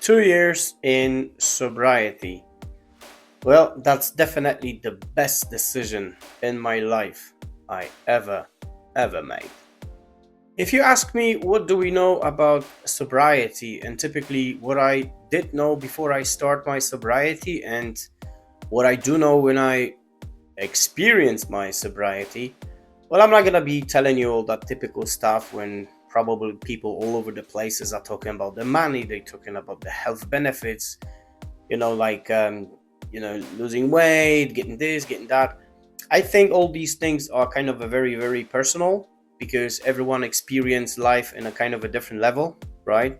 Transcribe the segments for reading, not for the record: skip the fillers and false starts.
2 years in sobriety. Well, that's definitely the best decision in my life I ever made. If you ask me what do we know about sobriety, and typically what I did know before I start my sobriety and what I do know when I experience my sobriety, well, I'm not gonna be telling you all that typical stuff when probably people all over the places are talking about the money, they're talking about the health benefits, like losing weight, getting this, getting that. I think all these things are kind of a very, very personal because everyone experience life in a kind of a different level, right?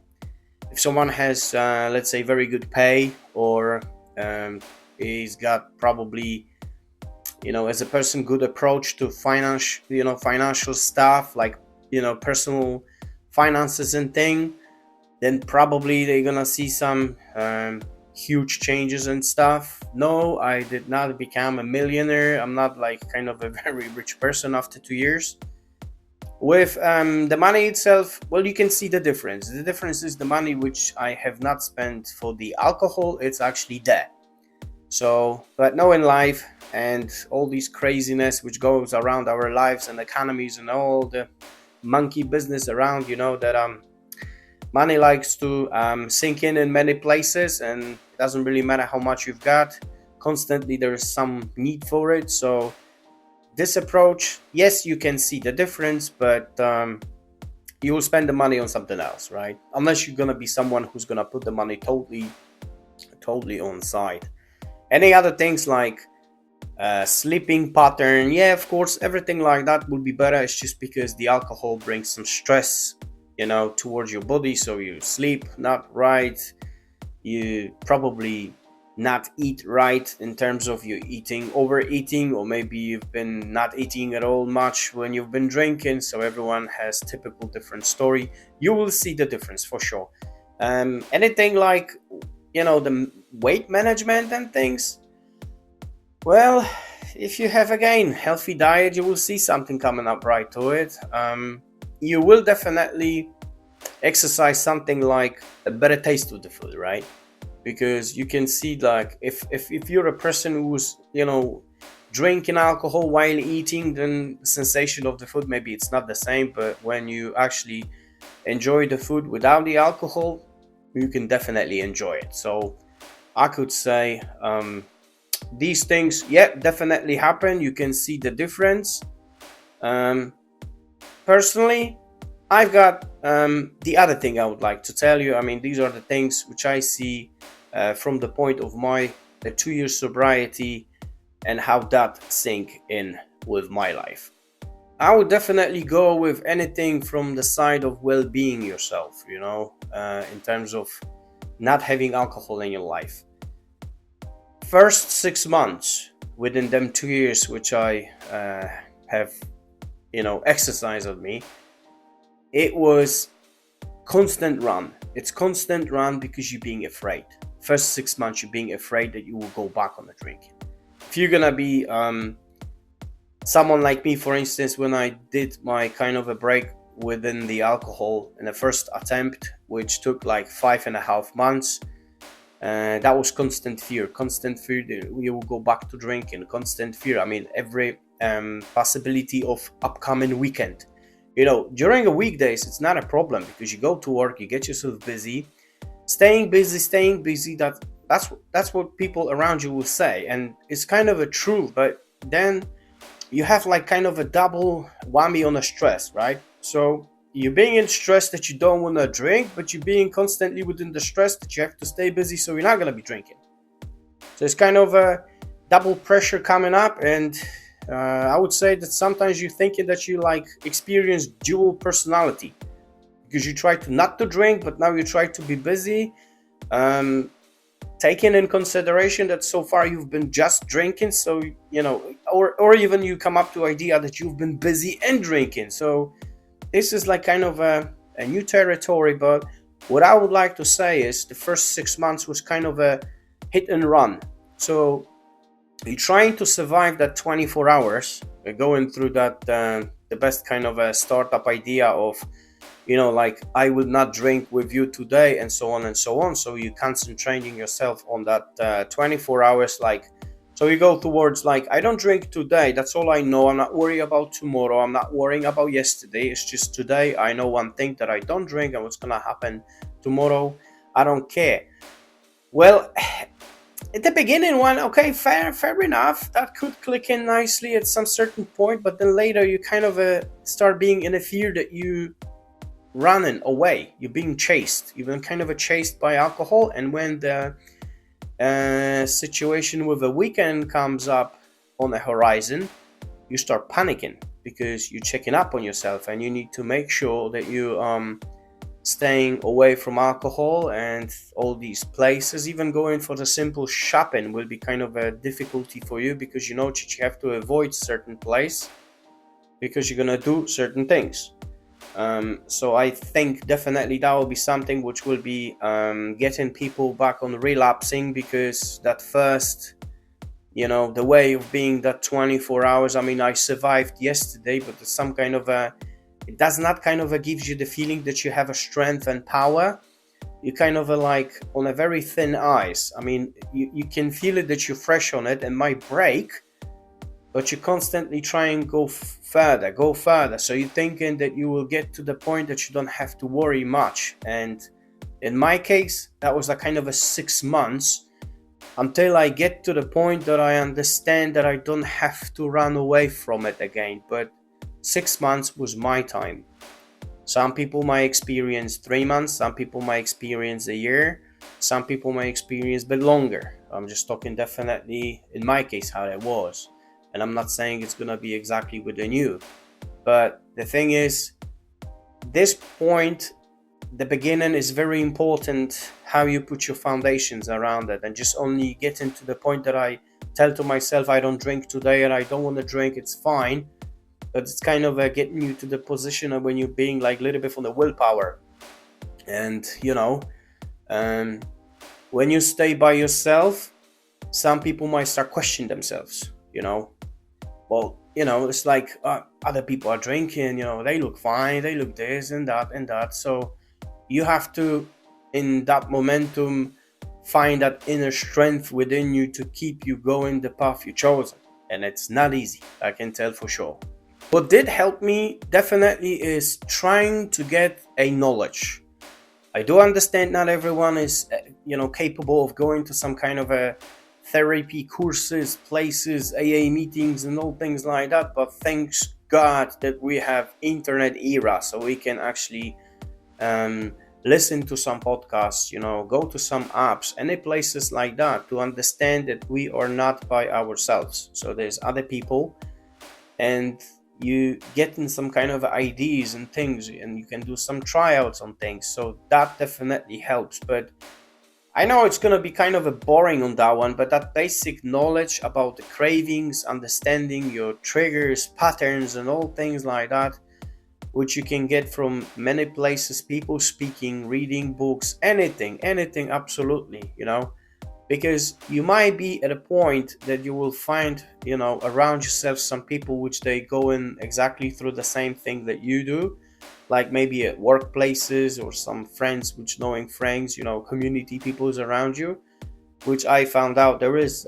If someone has, let's say, very good pay, or he's got probably, as a person, good approach to financial stuff, like, personal finances and thing, then probably they're gonna see some huge changes and stuff. No, I did not become a millionaire. I'm not like kind of a very rich person after 2 years. With the money itself, well, you can see the difference. The difference is the money which I have not spent for the alcohol, it's actually there. So, but no, in life and all this craziness which goes around our lives and economies and all the monkey business around, that money likes to sink in many places, and it doesn't really matter how much you've got. Constantly there is some need for it. So this approach, yes, you can see the difference, but you will spend the money on something else, right? Unless you're gonna be someone who's gonna put the money totally on side. Any other things like sleeping pattern, yeah, of course, everything like that would be better. It's just because the alcohol brings some stress, towards your body. So you sleep not right, you probably not eat right in terms of you overeating, or maybe you've been not eating at all much when you've been drinking. So everyone has typical different story. You will see the difference for sure. Anything like, the weight management and things, well, if you have again healthy diet, you will see something coming up right to it. You will definitely exercise something like a better taste of the food, right? Because you can see, like, if you're a person who's drinking alcohol while eating, then the sensation of the food, maybe it's not the same. But when you actually enjoy the food without the alcohol, you can definitely enjoy it. So I could say these things, yeah, definitely happen. You can see the difference. Personally, I've got the other thing I would like to tell you. I mean, these are the things which I see from the point of my 2 year sobriety and how that sink in with my life. I would definitely go with anything from the side of well-being yourself, in terms of not having alcohol in your life. First 6 months within them 2 years, which I have, exercised on me, it was constant run. It's constant run because you're being afraid. First 6 months, you're being afraid that you will go back on the drink. If you're gonna be someone like me, for instance, when I did my kind of a break within the alcohol in the first attempt, which took like 5.5 months, that was constant fear that you will go back to drinking, constant fear. I mean, every possibility of upcoming weekend. During the weekdays, it's not a problem because you go to work, you get yourself busy, staying busy. That's what people around you will say, and it's kind of a true. But then you have like kind of a double whammy on the stress, right? So you're being in stress that you don't want to drink, but you're being constantly within the stress that you have to stay busy, so you're not going to be drinking. So it's kind of a double pressure coming up, and I would say that sometimes you're thinking that you like experience dual personality because you try to not to drink, but now you try to be busy. Taking in consideration that so far you've been just drinking, so or even you come up to idea that you've been busy and drinking. So this is like kind of a new territory. But what I would like to say is the first 6 months was kind of a hit and run. So you're trying to survive that 24 hours, going through that the best kind of a startup idea of like I will not drink with you today, and so on and so on. So you concentrating yourself on that 24 hours, like, so you go towards like, I don't drink today, that's all I know, I'm not worried about tomorrow, I'm not worrying about yesterday, it's just today. I know one thing, that I don't drink, and what's gonna happen tomorrow, I don't care. Well, at the beginning one, okay, fair enough, that could click in nicely at some certain point, but then later you kind of start being in a fear that you running away, you're being chased, you've been kind of chased by alcohol. And when the situation with a weekend comes up on the horizon, you start panicking, because you're checking up on yourself, and you need to make sure that you staying away from alcohol and all these places. Even going for the simple shopping will be kind of a difficulty for you, because you know that you have to avoid certain place because you're gonna do certain things. So I think definitely that will be something which will be getting people back on relapsing, because that first, the way of being that 24 hours, I mean, I survived yesterday, but it's some kind of it does not kind of gives you the feeling that you have a strength and power. You kind of like on a very thin ice. I mean, you can feel it that you're fresh on it and might break, but you constantly try and go further. So you're thinking that you will get to the point that you don't have to worry much. And in my case, that was a kind of a 6 months until I get to the point that I understand that I don't have to run away from it again. But 6 months was my time. Some people might experience 3 months, some people might experience a year, some people might experience a bit longer. I'm just talking definitely in my case how it was. And I'm not saying it's gonna be exactly within you. But the thing is, this point, the beginning is very important, how you put your foundations around it. And just only getting to the point that I tell to myself, I don't drink today and I don't want to drink, it's fine. But it's kind of getting you to the position of when you're being like a little bit from the willpower. And, when you stay by yourself, some people might start questioning themselves, Well, it's like other people are drinking, they look fine, they look this and that. So you have to, in that momentum, find that inner strength within you to keep you going the path you chosen. And it's not easy, I can tell for sure. What did help me definitely is trying to get a knowledge. I do understand not everyone is, capable of going to some kind of a therapy courses, places, AA meetings and all things like that, but thanks God that we have internet era, so we can actually listen to some podcasts, go to some apps, any places like that, to understand that we are not by ourselves. So there's other people, and you getting some kind of ideas and things, and you can do some tryouts on things. So that definitely helps. But I know it's going to be kind of a boring on that one, but that basic knowledge about the cravings, understanding your triggers, patterns, and all things like that, which you can get from many places, people speaking, reading books, anything, absolutely, because you might be at a point that you will find, around yourself some people which they go in exactly through the same thing that you do. Like maybe at workplaces or some friends which knowing friends, community people is around you, which I found out there is,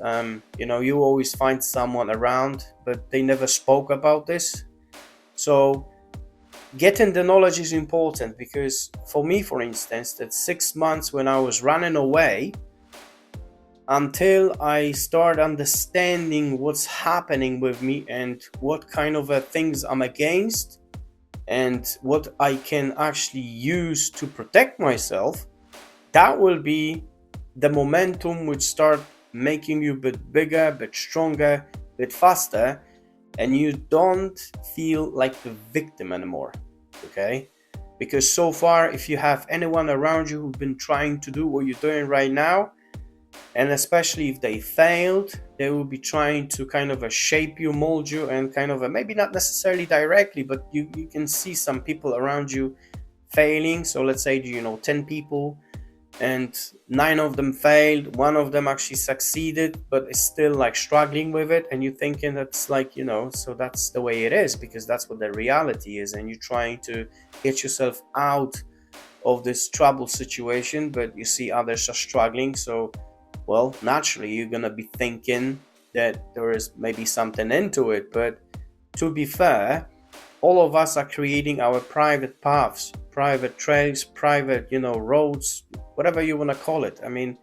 you always find someone around, but they never spoke about this. So getting the knowledge is important, because for me, for instance, that 6 months when I was running away, until I start understanding what's happening with me and what kind of things I'm against, and what I can actually use to protect myself, that will be the momentum which start making you a bit bigger, a bit stronger, a bit faster, and you don't feel like the victim anymore, okay? Because so far, if you have anyone around you who've been trying to do what you're doing right now, and especially if they failed, they will be trying to kind of shape you, mold you, and kind of maybe not necessarily directly, but you can see some people around you failing. So let's say, 10 people, and 9 of them failed, one of them actually succeeded but is still like struggling with it, and you're thinking that's like, so that's the way it is because that's what the reality is, and you're trying to get yourself out of this trouble situation, but you see others are struggling. So, well, naturally you're gonna be thinking that there is maybe something into it. But to be fair, all of us are creating our private paths, private trails, private, roads, whatever you want to call it. I mean,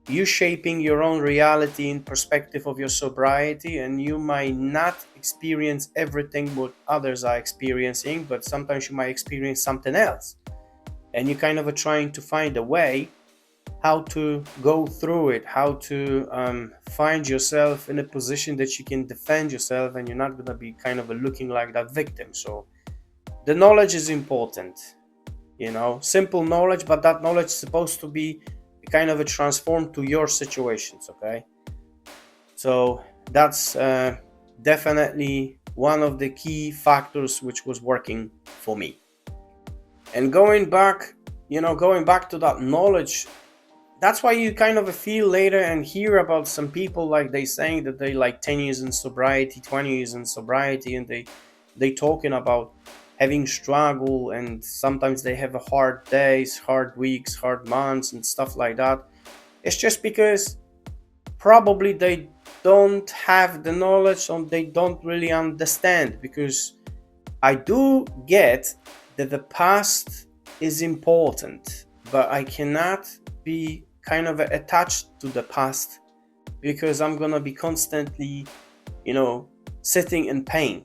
you shaping your own reality in perspective of your sobriety, and you might not experience everything what others are experiencing, but sometimes you might experience something else, and you kind of are trying to find a way how to go through it, how to find yourself in a position that you can defend yourself, and you're not going to be kind of looking like that victim. So the knowledge is important, simple knowledge, but that knowledge is supposed to be kind of a transform to your situations. Okay, so that's definitely one of the key factors which was working for me. And going back to that knowledge, that's why you kind of feel later and hear about some people like they saying that they like 10 years in sobriety, 20 years in sobriety, and they talking about having struggle, and sometimes they have a hard days, hard weeks, hard months and stuff like that. It's just because probably they don't have the knowledge, or they don't really understand. Because I do get that the past is important, but I cannot be kind of attached to the past, because I'm gonna be constantly, sitting in pain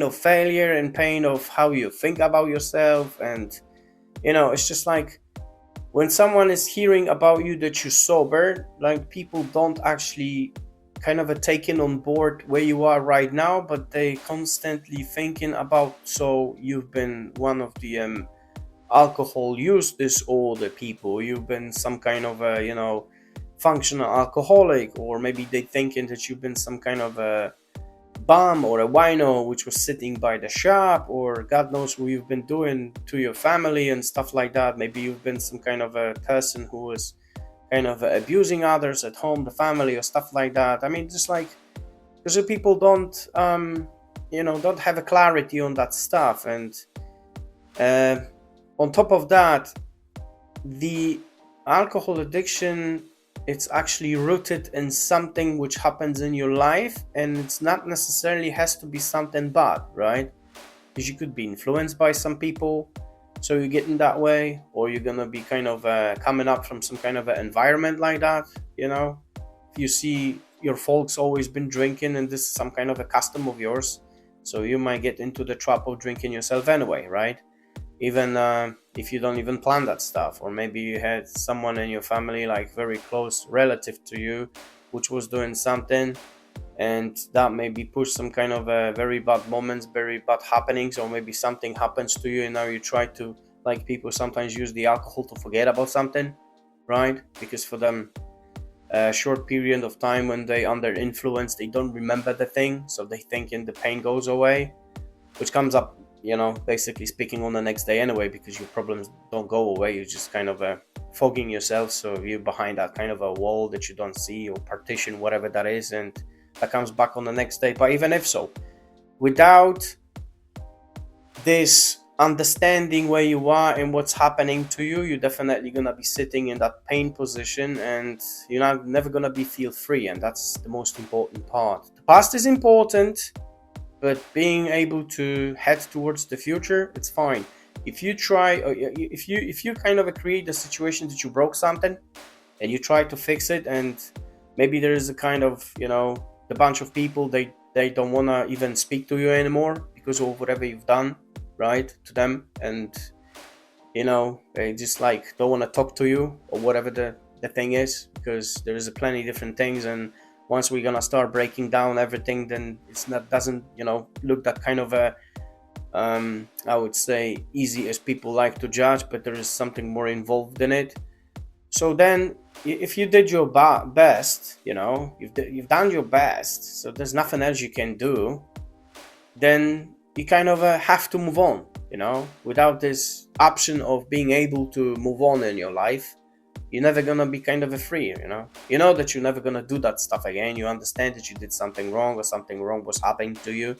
of failure, in pain of how you think about yourself. And it's just like when someone is hearing about you that you're sober, like people don't actually kind of taking on board where you are right now, but they constantly thinking about, so you've been one of the alcohol use disorder people, you've been some kind of a functional alcoholic, or maybe they thinking that you've been some kind of a bum or a wino which was sitting by the shop, or God knows what you've been doing to your family and stuff like that. Maybe you've been some kind of a person who was kind of abusing others at home, the family, or stuff like that. I mean, just like, because people don't don't have a clarity on that stuff. And on top of that, the alcohol addiction, it's actually rooted in something which happens in your life, and it's not necessarily has to be something bad, right? Because you could be influenced by some people, so you get in that way, or you're gonna be kind of coming up from some kind of an environment like that. If you see your folks always been drinking, and this is some kind of a custom of yours, so you might get into the trap of drinking yourself anyway, right? Even if you don't even plan that stuff. Or maybe you had someone in your family, like very close relative to you, which was doing something, and that maybe push some kind of very bad moments, very bad happenings, or maybe something happens to you and now you try to, like people sometimes use the alcohol to forget about something, right? Because for them, a short period of time when they under influence, they don't remember the thing, so they thinking the pain goes away, which comes up, basically speaking, on the next day anyway, because your problems don't go away. You're just kind of fogging yourself, so you're behind that kind of a wall that you don't see, or partition, whatever that is, and that comes back on the next day. But even if so, without this understanding where you are and what's happening to you, you're definitely gonna be sitting in that pain position, and you're never gonna be feel free. And that's the most important part. The past is important, but being able to head towards the future, it's fine. If you try, if you kind of create a situation that you broke something and you try to fix it, and maybe there is a kind of the bunch of people, they don't want to even speak to you anymore because of whatever you've done, right, to them, and they just like don't want to talk to you, or whatever the thing is, because there is plenty different things. And once we're gonna start breaking down everything, then doesn't look that kind of a I would say easy as people like to judge, but there is something more involved in it. So then, if you did your best, you've done your best, so there's nothing else you can do, then you kind of have to move on. Without this option of being able to move on in your life, you're never gonna be kind of a free. You know that you're never gonna do that stuff again. You understand that you did something wrong, or something wrong was happening to you,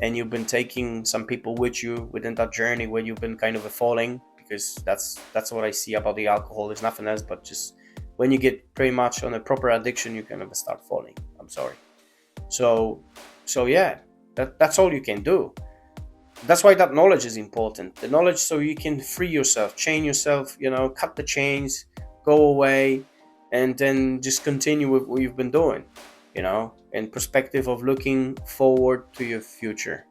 and you've been taking some people with you within that journey where you've been kind of falling, because that's what I see about the alcohol. There's nothing else but just when you get pretty much on a proper addiction, you kind of start falling. I'm sorry. So yeah, that's all you can do. That's why that knowledge is important. The knowledge, so you can free yourself, chain yourself, cut the chains, go away, and then just continue with what you've been doing, in perspective of looking forward to your future,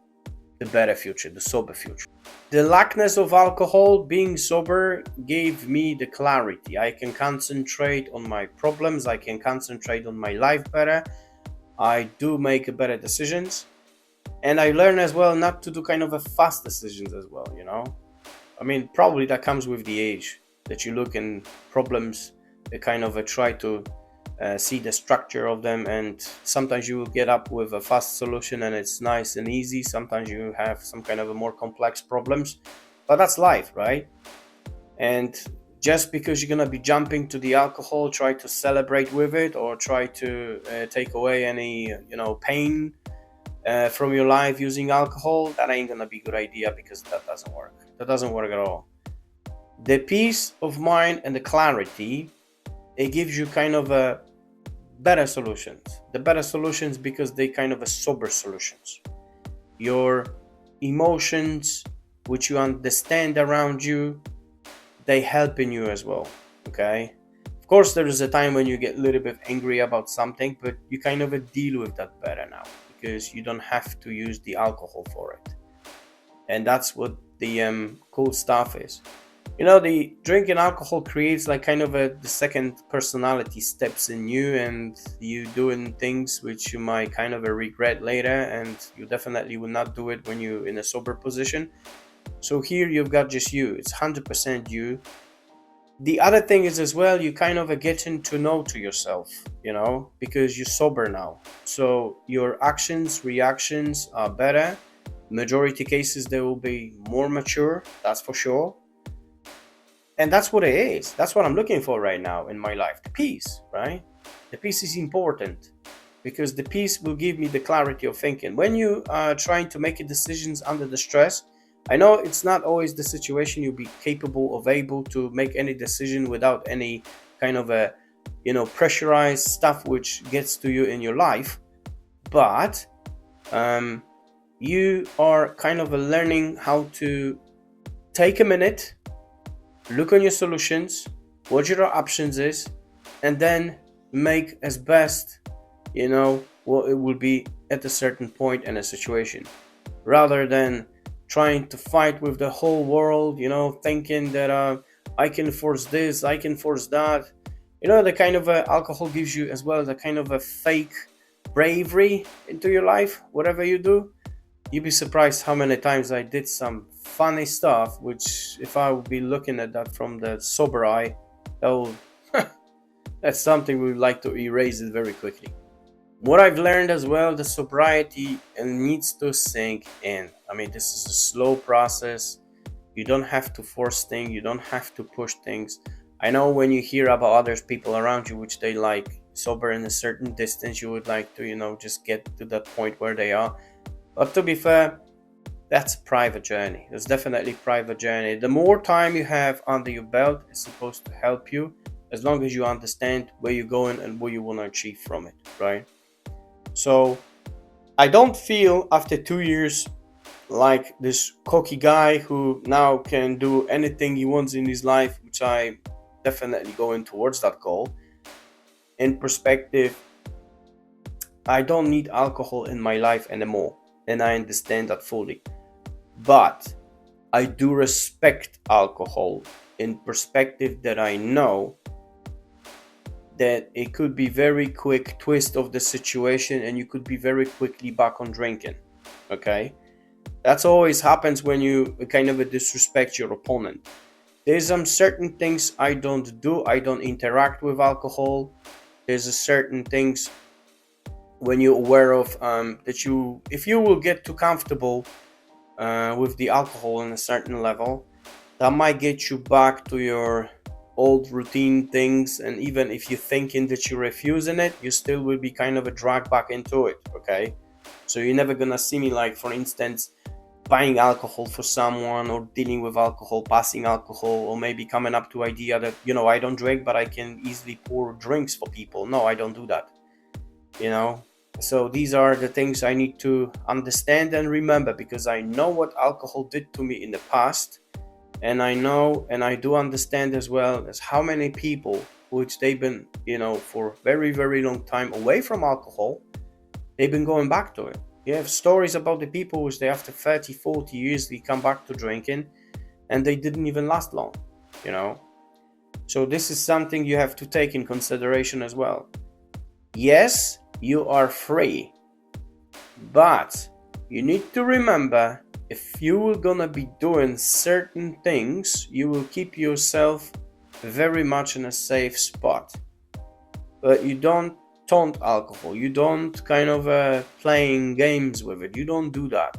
the better future, the sober future. The lackness of alcohol, being sober, gave me the clarity. I can concentrate on my problems. I can concentrate on my life better. I do make better decisions. And I learn as well not to do kind of a fast decisions as well, probably that comes with the age, that you look in problems, kind of try to see the structure of them, and sometimes you will get up with a fast solution and it's nice and easy. Sometimes you have some kind of a more complex problems, but that's life, right? And just because you're gonna be jumping to the alcohol, try to celebrate with it, or try to take away any pain from your life using alcohol, that ain't gonna be a good idea, because that doesn't work at all. The peace of mind and the clarity, it gives you kind of a better solutions because they kind of a sober solutions. Your emotions, which you understand around you, they help in you as well. Okay, of course there is a time when you get a little bit angry about something, but you kind of deal with that better now, because you don't have to use the alcohol for it. And that's what the cool stuff is. The drinking alcohol creates like kind of the second personality steps in you, and you doing things which you might kind of regret later, and you definitely will not do it when you're in a sober position. So here you've got just you. It's 100% you. The other thing is as well, you kind of getting to know to yourself, because you're sober now. So your actions, reactions are better. Majority cases, they will be more mature, that's for sure. And that's what it is. That's what I'm looking for right now in my life. The peace, right? The peace is important, because the peace will give me the clarity of thinking. When you are trying to make decisions under the stress, I know it's not always the situation you'll be capable of able to make any decision without any kind of a, pressurized stuff which gets to you in your life. But you are kind of learning how to take a minute, look on your solutions, what your options is, and then make as best, what it will be at a certain point in a situation, rather than trying to fight with the whole world, thinking that I can force this, I can force that. The kind of alcohol gives you as well the kind of a fake bravery into your life. Whatever you do, you'd be surprised how many times I did some funny stuff, which if I would be looking at that from the sober eye, that's something we would like to erase it very quickly. What I've learned as well, the sobriety needs to sink in. This is a slow process. You don't have to force things. You don't have to push things. I know when you hear about other people around you, which they like sober in a certain distance, you would like to, just get to that point where they are. But to be fair, that's a private journey. It's definitely a private journey. The more time you have under your belt is supposed to help you, as long as you understand where you're going and what you want to achieve from it, right? So I don't feel after 2 years like this cocky guy who now can do anything he wants in his life, which I definitely going towards that goal. In perspective, I don't need alcohol in my life anymore, and I understand that fully. But I do respect alcohol in perspective that I know that it could be very quick twist of the situation and you could be very quickly back on drinking. Okay, that's always happens when you kind of disrespect your opponent. There's some certain things I don't do. I don't interact with alcohol. There's a certain things when you're aware of that you, if you will get too comfortable with the alcohol in a certain level, that might get you back to your old routine things. And even if you're thinking that you're refusing it, you still will be kind of a drag back into it. Okay, so you're never gonna see me, like, for instance, buying alcohol for someone, or dealing with alcohol, passing alcohol, or maybe coming up to idea that, I don't drink but I can easily pour drinks for people. No, I don't do that. So these are the things I need to understand and remember, because I know what alcohol did to me in the past. And I know, and I do understand as well, as how many people which they've been, for very, very long time away from alcohol, they've been going back to it. You have stories about the people which they, after 30, 40 years, they come back to drinking, and they didn't even last long, So this is something you have to take in consideration as well. Yes, you are free, but you need to remember, if you are gonna be doing certain things, you will keep yourself very much in a safe spot. But you don't taunt alcohol, you don't kind of playing games with it, you don't do that,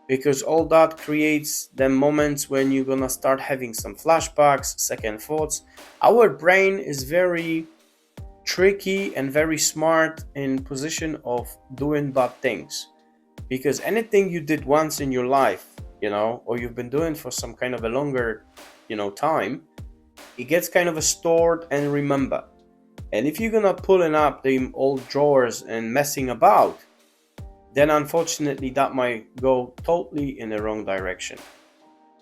because all that creates the moments when you're gonna start having some flashbacks, second thoughts. Our brain is very tricky and very smart in position of doing bad things, because anything you did once in your life, or you've been doing for some kind of a longer, time, it gets kind of stored and remember. And if you're gonna pulling up the old drawers and messing about, then unfortunately that might go totally in the wrong direction.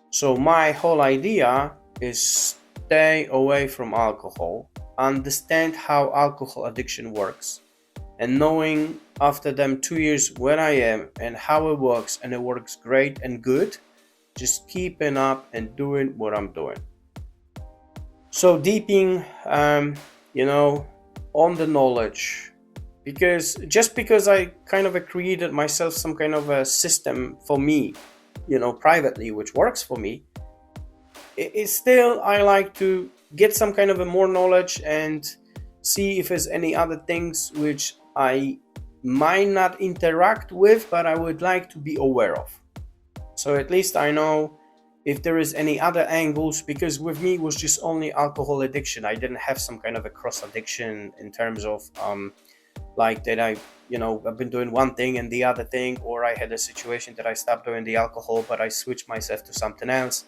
So my whole idea is stay away from alcohol, understand how alcohol addiction works, and knowing after them 2 years where I am and how it works, and it works great and good, just keeping up and doing what I'm doing. So deeping, on the knowledge, because just because I kind of created myself some kind of a system for me, privately, which works for me, it's still, I like to get some kind of a more knowledge and see if there's any other things which I might not interact with, but I would like to be aware of. So at least I know if there is any other angles, because with me it was just only alcohol addiction. I didn't have some kind of a cross addiction in terms of like that I've been doing one thing and the other thing, or I had a situation that I stopped doing the alcohol but I switched myself to something else,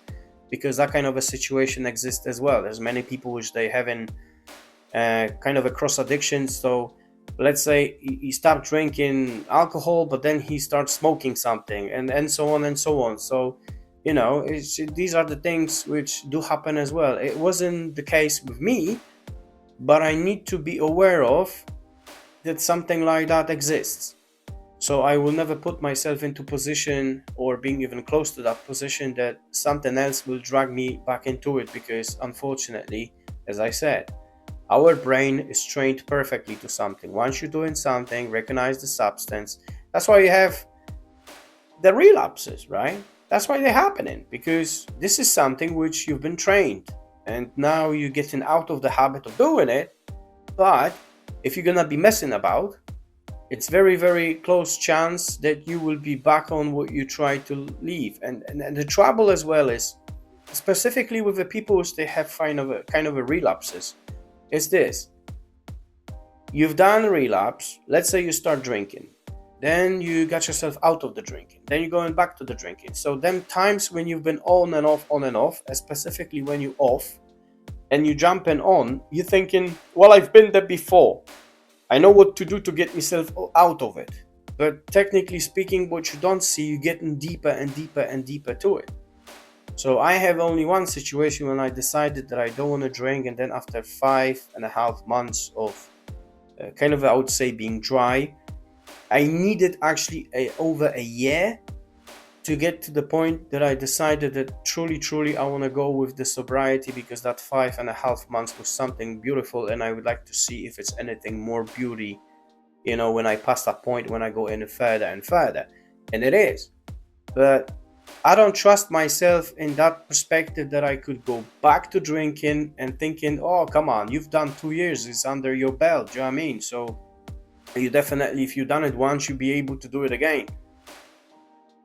because that kind of a situation exists as well. There's many people which they having kind of a cross addiction. So let's say he stopped drinking alcohol, but then he starts smoking something, and so on and so on. So these are the things which do happen as well. It wasn't the case with me, but I need to be aware of that something like that exists. So I will never put myself into position, or being even close to that position, that something else will drag me back into it, because unfortunately, as I said, our brain is trained perfectly to something. Once you're doing something, recognize the substance. That's why you have the relapses, right? That's why they're happening, because this is something which you've been trained, and now you're getting out of the habit of doing it. But if you're gonna be messing about, it's very, very close chance that you will be back on what you try to leave. And the trouble as well is, specifically with the people who they have kind of a relapses, is this: you've done a relapse. Let's say you start drinking. Then you got yourself out of the drinking. Then you're going back to the drinking. So them times when you've been on and off, specifically when you're off and you jumping on, you're thinking, well, I've been there before. I know what to do to get myself out of it. But technically speaking, what you don't see, you're getting deeper and deeper and deeper to it. So I have only one situation when I decided that I don't want to drink, and then after 5.5 months of I would say being dry, I needed actually over a year to get to the point that I decided that truly I want to go with the sobriety, because that 5.5 months was something beautiful, and I would like to see if it's anything more beauty, when I pass that point, when I go in further and further. And it is. But I don't trust myself in that perspective that I could go back to drinking and thinking, oh, come on, you've done 2 years, it's under your belt. Do you know what I mean? So you definitely, if you've done it once, you'll be able to do it again.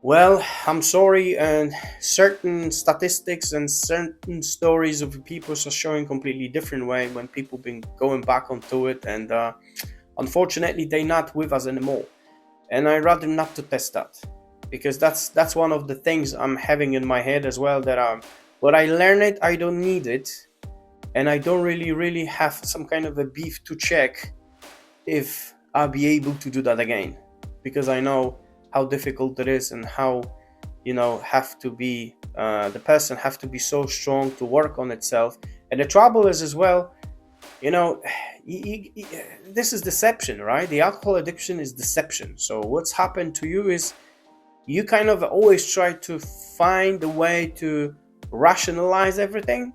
Well, I'm sorry, and certain statistics and certain stories of people are showing completely different way when people been going back onto it, and unfortunately, they're not with us anymore. And I rather not to test that, because that's one of the things I'm having in my head as well. That what I learn it, I don't need it, and I don't really have some kind of a beef to check if I'll be able to do that again, because I know how difficult it is and how have to be the person have to be so strong to work on itself. And the trouble is as well, you know this is deception, right? The alcohol addiction is deception. So what's happened to you is you kind of always try to find a way to rationalize everything.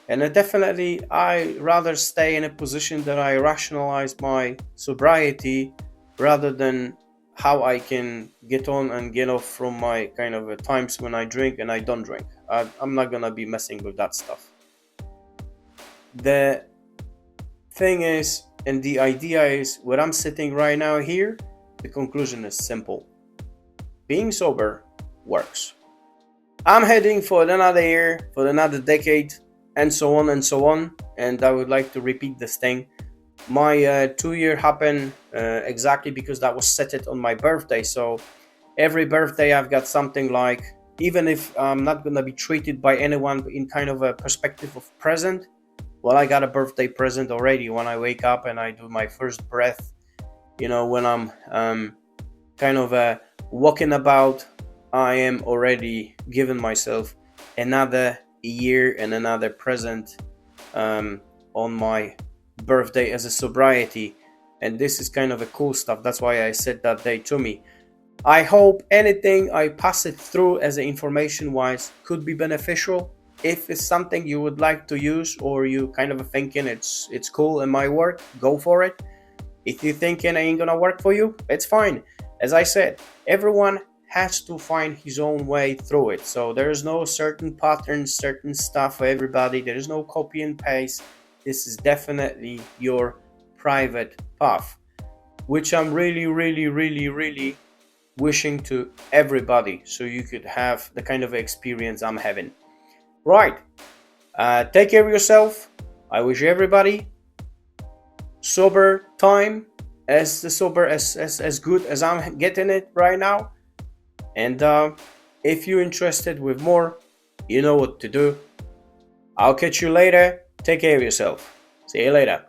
And definitely, I rather stay in a position that I rationalize my sobriety rather than how I can get on and get off from my kind of times when I drink and I don't drink. I'm not gonna be messing with that stuff. The thing is, and the idea is, where I'm sitting right now here, the conclusion is simple. Being sober works. I'm heading for another year, for another decade, and so on and so on. And I would like to repeat this thing. My 2 year happened exactly because that was set it on my birthday. So every birthday I've got something like, even if I'm not gonna be treated by anyone in kind of a perspective of present, well, I got a birthday present already when I wake up and I do my first breath. When I'm kind of walking about, I am already giving myself another year and another present on my birthday as a sobriety. And this is kind of a cool stuff. That's why I said that day to me. I hope anything I pass it through as information wise could be beneficial. If it's something you would like to use, or you kind of thinking it's cool and might work, go for it. If you thinking it ain't gonna work for you, it's fine. As I said, everyone has to find his own way through it. So there is no certain patterns, certain stuff for everybody. There is no copy and paste. This is definitely your private path, which I'm really wishing to everybody, so you could have the kind of experience I'm having. Right. Take care of yourself. I wish everybody sober time, as the sober as good as I'm getting it right now. And if you're interested with more, you know what to do. I'll catch you later. Take care of yourself. See you later.